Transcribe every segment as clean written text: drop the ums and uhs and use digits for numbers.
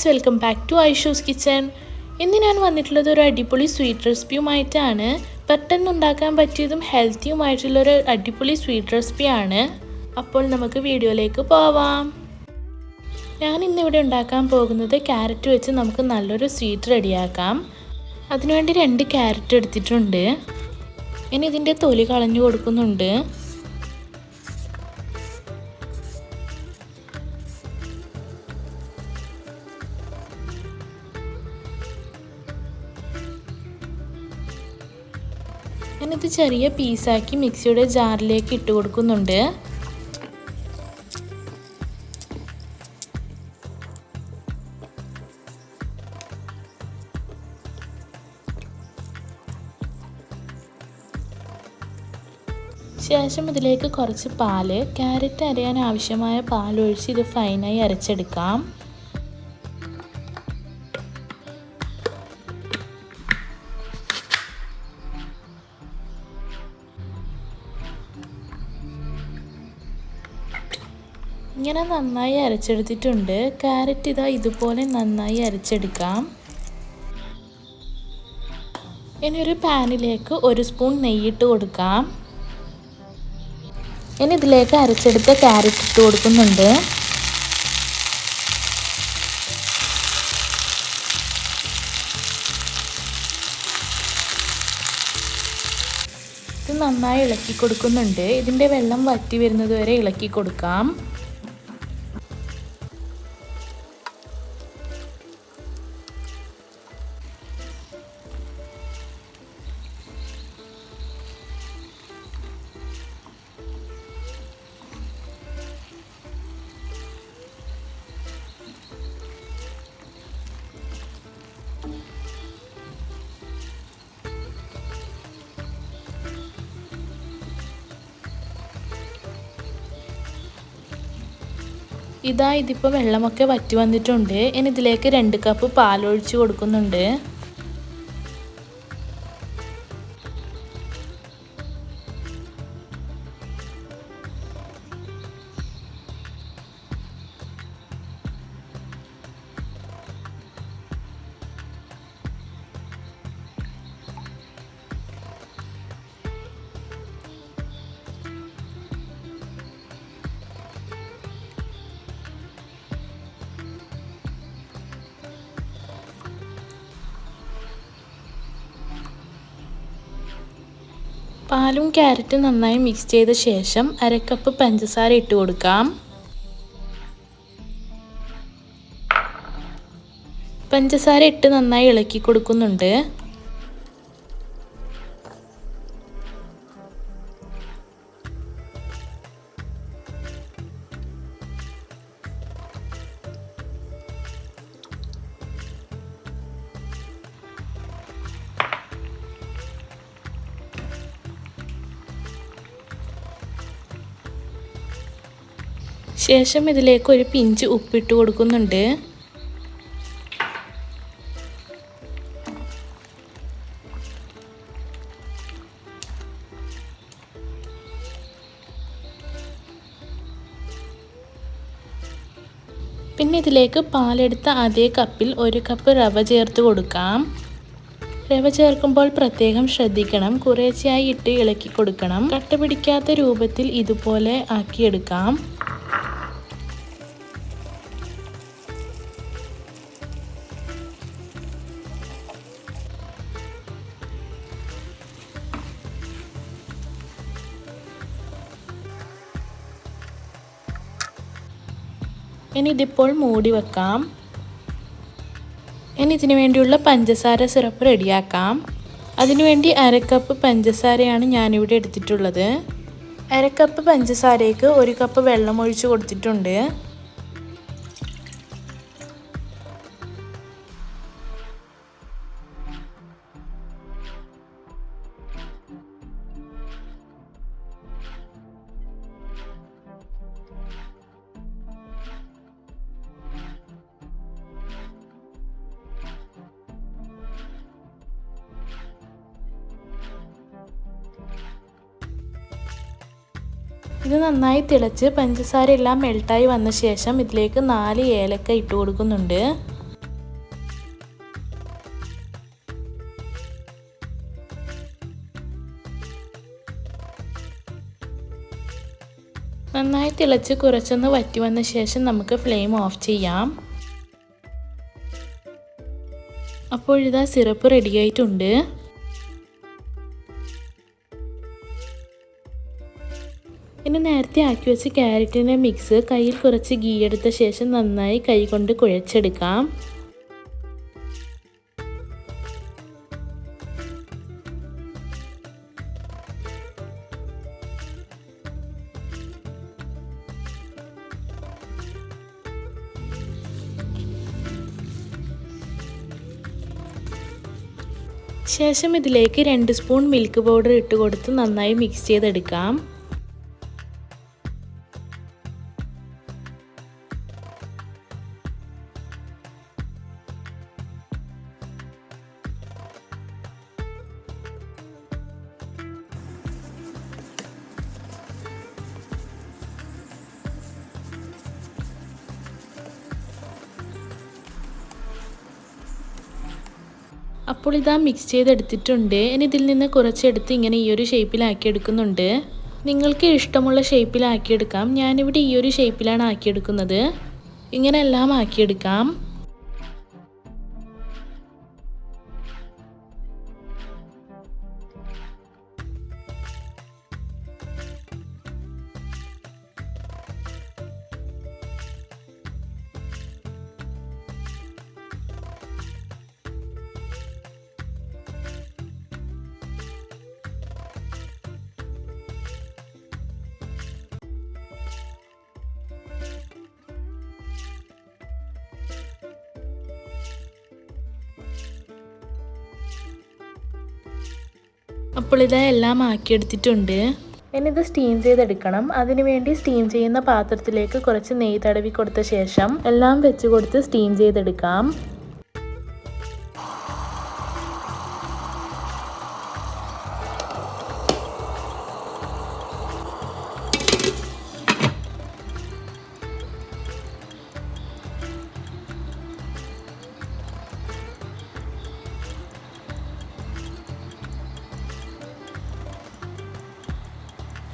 Friends, welcome back to Aishu's kitchen. ഇന്ന് ഞാൻ വന്നിട്ടുള്ളത് ഒരു അടിപൊളി സ്വീറ്റ് റെസിപ്പിയുമായിട്ടാണ്. പെട്ടെന്ന് ഉണ്ടാക്കാൻ പറ്റിയതും ഹെൽത്തിയുമായിട്ടുള്ളൊരു അടിപൊളി സ്വീറ്റ് റെസിപ്പിയാണ്. അപ്പോൾ നമുക്ക് വീഡിയോയിലേക്ക് പോവാം. ഞാൻ ഇന്നിവിടെ ഉണ്ടാക്കാൻ പോകുന്നത് ക്യാരറ്റ് വെച്ച് നമുക്ക് നല്ലൊരു സ്വീറ്റ് റെഡിയാക്കാം. അതിനുവേണ്ടി 2 ക്യാരറ്റ് എടുത്തിട്ടുണ്ട്. ഇനി ഇതിൻ്റെ തൊലി കളഞ്ഞു കൊടുക്കുന്നുണ്ട്. ഞാനിത് ചെറിയ പീസാക്കി മിക്സിയുടെ ജാറിലേക്ക് ഇട്ട് കൊടുക്കുന്നുണ്ട്. ശേഷം ഇതിലേക്ക് കുറച്ച് പാല്, ക്യാരറ്റ് അരയാൻ ആവശ്യമായ പാലൊഴിച്ച് ഇത് ഫൈനായി അരച്ചെടുക്കാം. ഇങ്ങനെ നന്നായി അരച്ചെടുത്തിട്ടുണ്ട്. ക്യാരറ്റ് ഇതുപോലെ നന്നായി അരച്ചെടുക്കാം. ഇനി ഒരു പാനിലേക്ക് 1 സ്പൂൺ നെയ്യിട്ട് കൊടുക്കാം. ഇനി ഇതിലേക്ക് അരച്ചെടുത്ത ക്യാരറ്റ് ഇട്ട് കൊടുക്കുന്നുണ്ട്. ഇത് നന്നായി ഇളക്കി കൊടുക്കുന്നുണ്ട്. ഇതിൻ്റെ വെള്ളം വറ്റി വരുന്നത് വരെ ഇളക്കി കൊടുക്കാം. ഇതിപ്പോൾ വെള്ളമൊക്കെ വറ്റി വന്നിട്ടുണ്ട്. ഇനി ഇതിലേക്ക് 2 കപ്പ് പാലൊഴിച്ച് കൊടുക്കുന്നുണ്ട്. പാലും ക്യാരറ്റും നന്നായി മിക്സ് ചെയ്ത ശേഷം 1/2 കപ്പ് പഞ്ചസാര ഇട്ട് കൊടുക്കാം. പഞ്ചസാര ഇട്ട് നന്നായി ഇളക്കി കൊടുക്കുന്നുണ്ട്. ശേഷം ഇതിലേക്ക് ഒരു പിഞ്ച് ഉപ്പിട്ട് കൊടുക്കുന്നുണ്ട്. പിന്നെ ഇതിലേക്ക് പാലെടുത്ത അതേ കപ്പിൽ 1 കപ്പ് റവ ചേർത്ത് കൊടുക്കാം. റവ ചേർക്കുമ്പോൾ പ്രത്യേകം ശ്രദ്ധിക്കണം. കുറേശ്ശെയായി ഇട്ട് ഇളക്കി കൊടുക്കണം. കട്ട പിടിക്കാത്ത രൂപത്തിൽ ഇതുപോലെ ആക്കിയെടുക്കാം. ഇനി ഇതിപ്പോൾ മൂടി വെക്കാം. ഇനി ഇതിനു വേണ്ടിയുള്ള പഞ്ചസാര സിറപ്പ് റെഡിയാക്കാം. അതിനുവേണ്ടി 1/2 കപ്പ് പഞ്ചസാരയാണ് ഞാനിവിടെ എടുത്തിട്ടുള്ളത്. 1/2 കപ്പ് പഞ്ചസാരയ്ക്ക് 1 കപ്പ് വെള്ളം ഒഴിച്ച് കൊടുത്തിട്ടുണ്ട്. ഇത് നന്നായി തിളച്ച് പഞ്ചസാര എല്ലാം മെൽട്ടായി വന്ന ശേഷം ഇതിലേക്ക് 4 ഏലക്ക ഇട്ട് കൊടുക്കുന്നുണ്ട്. നന്നായി തിളച്ച് കുറച്ചൊന്ന് വറ്റി വന്ന ശേഷം നമുക്ക് ഫ്ലെയിം ഓഫ് ചെയ്യാം. അപ്പോൾ ഇതാ സിറപ്പ് റെഡിയായിട്ടുണ്ട്. ഇനി നേരത്തെ ആക്കി വെച്ച് ക്യാരറ്റിൻ്റെ മിക്സ് കയ്യിൽ കുറച്ച് ഗീ എടുത്ത ശേഷം നന്നായി കൈകൊണ്ട് കുഴച്ചെടുക്കാം. ശേഷം ഇതിലേക്ക് 2 സ്പൂൺ മിൽക്ക് പൗഡർ ഇട്ട് കൊടുത്ത് നന്നായി മിക്സ് ചെയ്തെടുക്കാം. അപ്പോൾ ഇതാ മിക്സ് ചെയ്തെടുത്തിട്ടുണ്ട്. ഇനി ഇതിൽ നിന്ന് കുറച്ചെടുത്ത് ഇങ്ങനെ ഈ ഒരു ഷേപ്പിലാക്കി എടുക്കുന്നുണ്ട്. നിങ്ങൾക്ക് ഇഷ്ടമുള്ള ഷേപ്പിലാക്കിയെടുക്കാം. ഞാനിവിടെ ഈ ഒരു ഷേപ്പിലാണ് ആക്കിയെടുക്കുന്നത്. ഇങ്ങനെ എല്ലാം ആക്കിയെടുക്കാം. അപ്പോൾ ഇത് എല്ലാം ആക്കിയെടുത്തിട്ടുണ്ട്. ഇനി ഇത് സ്റ്റീം ചെയ്തെടുക്കണം. അതിനുവേണ്ടി സ്റ്റീം ചെയ്യുന്ന പാത്രത്തിലേക്ക് കുറച്ച് നെയ്യ് തടവി കൊടുത്ത ശേഷം എല്ലാം വെച്ച് കൊടുത്ത് സ്റ്റീം ചെയ്തെടുക്കാം.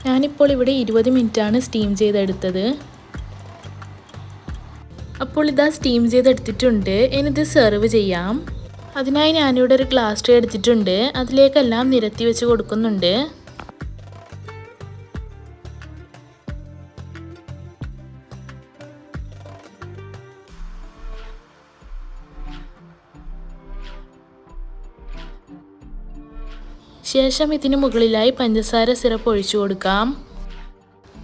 ഞാനിപ്പോൾ ഇവിടെ 20 മിനിറ്റാണ് സ്റ്റീം ചെയ്തെടുത്തത്. അപ്പോൾ ഇതാ സ്റ്റീം ചെയ്തെടുത്തിട്ടുണ്ട്. ഇനി ഇത് സെർവ് ചെയ്യാം. അതിനായി ഞാനിവിടെ ഒരു ഗ്ലാസ് ട്രേ എടുത്തിട്ടുണ്ട്. അതിലേക്കെല്ലാം നിരത്തി വെച്ച് കൊടുക്കുന്നുണ്ട്. ശേഷം ഇതിന് മുകളിലായി പഞ്ചസാര സിറപ്പ് ഒഴിച്ചു കൊടുക്കാം.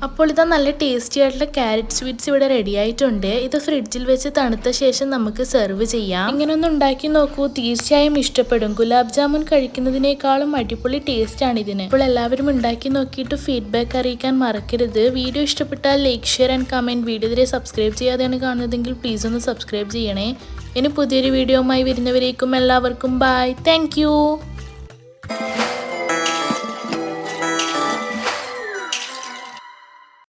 അപ്പോൾ ഇതാ നല്ല ടേസ്റ്റി ആയിട്ടുള്ള ക്യാരറ്റ് സ്വീറ്റ്സ് ഇവിടെ റെഡി ആയിട്ടുണ്ട്. ഇത് ഫ്രിഡ്ജിൽ വെച്ച് തണുത്ത ശേഷം നമുക്ക് സെർവ് ചെയ്യാം. ഇങ്ങനൊന്ന് ഉണ്ടാക്കി നോക്കൂ, തീർച്ചയായും ഇഷ്ടപ്പെടും. ഗുലാബ് ജാമുൻ കഴിക്കുന്നതിനേക്കാളും അടിപൊളി ടേസ്റ്റ് ആണ് ഇതിന്. അപ്പോൾ എല്ലാവരും ഉണ്ടാക്കി നോക്കിയിട്ട് ഫീഡ്ബാക്ക് അറിയിക്കാൻ മറക്കരുത്. വീഡിയോ ഇഷ്ടപ്പെട്ടാൽ like, share and comment. Video ഇതിരെ സബ്സ്ക്രൈബ് ചെയ്യാതെയാണ് കാണുന്നതെങ്കിൽ പ്ലീസ് ഒന്ന് സബ്സ്ക്രൈബ് ചെയ്യണേ. ഇനി പുതിയൊരു വീഡിയോയുമായി വരുന്നവരേക്കും എല്ലാവർക്കും ബൈ. Thank you.